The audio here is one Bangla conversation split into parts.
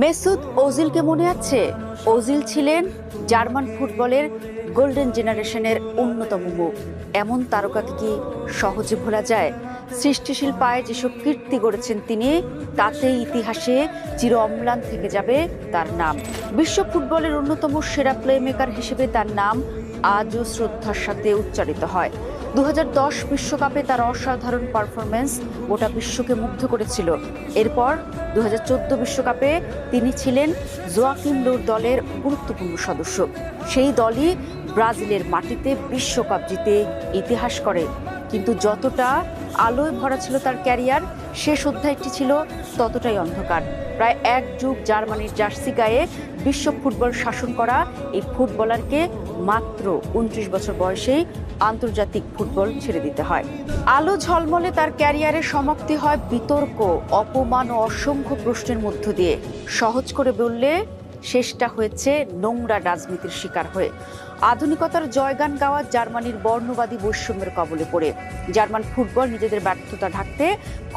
মেসুত ওজিলকে মনে আছে? ওজিল ছিলেন জার্মান ফুটবলের গোল্ডেন জেনারেশনের অন্যতম মুখ। এমন তারকাকে কি সহজে ভোলা যায়? সৃষ্টিশীল পায়ে যেসব কীর্তি গড়েছেন তিনি, তাতেই ইতিহাসে চির অম্লান থেকে যাবে তার নাম। বিশ্ব ফুটবলের অন্যতম সেরা প্লেমেকার হিসেবে তার নাম আজও শ্রদ্ধার সাথে উচ্চারিত হয়। 2010 বিশ্বকাপে তার অসাধারণ পারফরমেন্স গোটা বিশ্বকে মুগ্ধ করেছিল। এরপর 2014 বিশ্বকাপে তিনি ছিলেন জোয়াকিম লোর দলের গুরুত্বপূর্ণ সদস্য। সেই দলই ব্রাজিলের মাটিতে বিশ্বকাপ জিতে ইতিহাস করে। কিন্তু যতটা আলোয় ভরা ছিল তার ক্যারিয়ার, শেষ অধ্যায়টি ছিল ততটাই অন্ধকার। প্রায় এক যুগ জার্মানির জার্সি গায়ে বিশ্ব ফুটবল শাসন করা এই ফুটবলারকে মাত্র 29 বছর বয়সেই আন্তর্জাতিক ফুটবল ছেড়ে দিতে হয়। আলো ঝলমলে তার ক্যারিয়ারের সমাপ্তি হয় বিতর্ক, অপমান ও অসংখ্য প্রশ্নের মধ্য দিয়ে। সহজ করে বললে শেষটা হয়েছে নোংরা রাজনীতির শিকার হয়ে। আধুনিকতার জয়গান গাওয়া জার্মানির বর্ণবাদী বৈষম্যের কবলে পড়ে জার্মান ফুটবল নিজেদের ব্যর্থতা ঢাকতে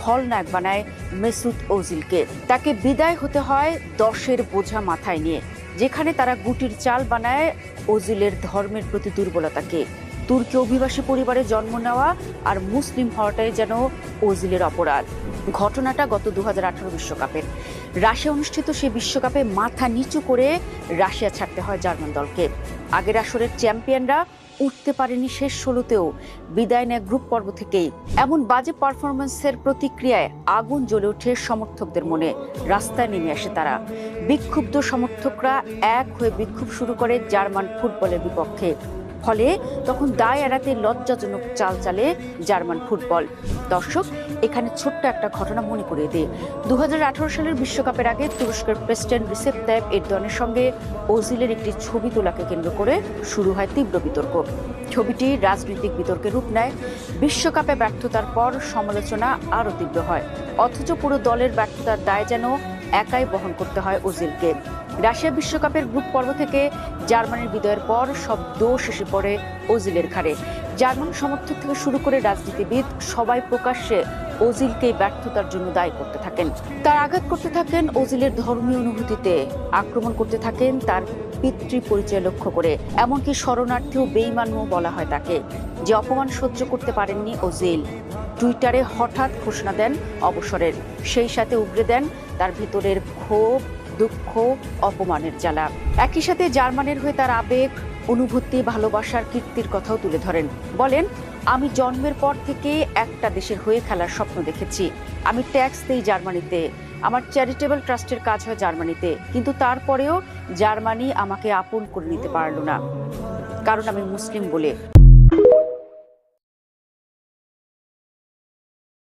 খলনায়ক বানায় মেসুত ওজিলকে। তাকে বিদায় হতে হয় 10-এর বোঝা মাথায় নিয়ে। যেখানে তারা গুটির চাল বানায় ওজিলের ধর্মের প্রতি দুর্বলতাকে। তুর্কি অভিবাসী পরিবারে জন্ম নেওয়া আর মুসলিম হওয়াটাই যেন ওজিলের অপরাধ। ঘটনাটা গত 2018 বিশ্বকাপের। রাশিয়া অনুষ্ঠিত সেই বিশ্বকাপে মাথা নিচু করে রাশিয়া ছাড়তে হয় জার্মান দলকে। আগের আসরের চ্যাম্পিয়নরা উঠতে পারেনি শেষ 16তেও, বিদায় নেয় গ্রুপ পর্ব থেকেই। এমন বাজে পারফরমেন্সের প্রতিক্রিয়ায় আগুন জ্বলে ওঠে সমর্থকদের মনে। রাস্তায় নেমে আসে তারা। বিক্ষুব্ধ সমর্থকরা এক হয়ে বিক্ষোভ শুরু করে জার্মান ফুটবলের বিপক্ষে। ফলে তখন দায় এড়াতে লজ্জাজনক চাল চালে জার্মান ফুটবল। দর্শক, এখানে ছোট্ট একটা ঘটনা মনে করিয়ে দিই। 2018 সালের বিশ্বকাপের আগে তুরস্কের প্রেসিডেন্ট রিসেপ তাইপ এরদোয়ানের সঙ্গে ওজিলের একটি ছবি তোলাকে কেন্দ্র করে শুরু হয় তীব্র বিতর্ক। ছবিটি রাজনৈতিক বিতর্কের রূপ নেয়। বিশ্বকাপে ব্যর্থতার পর সমালোচনা আরও তীব্র হয়। অথচ পুরো দলের ব্যর্থতার দায় যেন একাই বহন করতে হয় ওজিলকে। রাশিয়া বিশ্বকাপের গ্রুপ পর্ব থেকে জার্মানির বিজয়ের পর সব দোষ এসে পড়ে ওজিলের ঘাড়ে। জার্মান সমর্থক থেকে শুরু করে রাজনীতিবিদ সবাই প্রকাশ্যে ওজিলকে ব্যর্থতার জন্য দায়ী করতে থাকেন। তার আঘাত করতে থাকেন ওজিলের ধর্মীয় অনুভূতিতে, আক্রমণ করতে থাকেন তার পিতৃ পরিচয় লক্ষ্য করে। এমনকি শরণার্থী ও বেঈমানও বলা হয় তাকে। যে অপমান সহ্য করতে পারেননি ওজিল, টুইটারে হঠাৎ ঘোষণা দেন অবসরের। সেই সাথে উগরে দেন তার ভিতরের ক্ষোভ, দুঃখ, অপমানের জ্বালা। একই সাথে জার্মানের হয়ে তার আবেগ, অনুভূতি, ভালোবাসার কীর্তির কথাও তুলে ধরেন। বলেন, আমি জন্মের পর থেকে একটা দেশের হয়ে খেলার স্বপ্ন দেখেছি। আমি ট্যাক্স দেই জার্মানিতে, আমার চ্যারিটেবল ট্রাস্টের কাজ হয় জার্মানিতে, কিন্তু তারপরেও জার্মানি আমাকে আপন করে নিতে পারল না, কারণ আমি মুসলিম বলে।